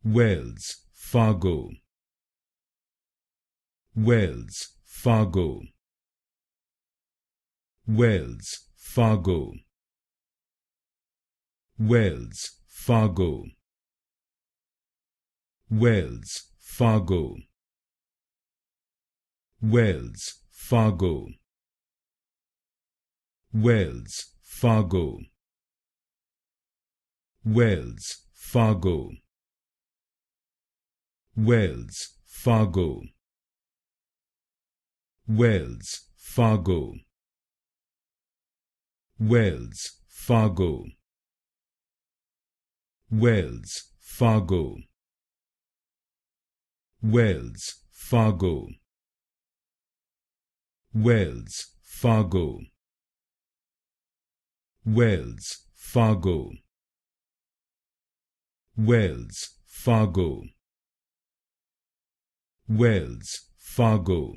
Wales, Fargo. Wales, Fargo. Wales, Fargo. Wales, Fargo. Wales, Fargo. Wales, Fargo. Wales, Fargo. Wales, Fargo. Wales, Fargo. Wales, Fargo. Wales, Fargo. Wales, Fargo. Wales, Fargo. Wales, Fargo. Wales, Fargo. Wales, Fargo. Wales, Fargo.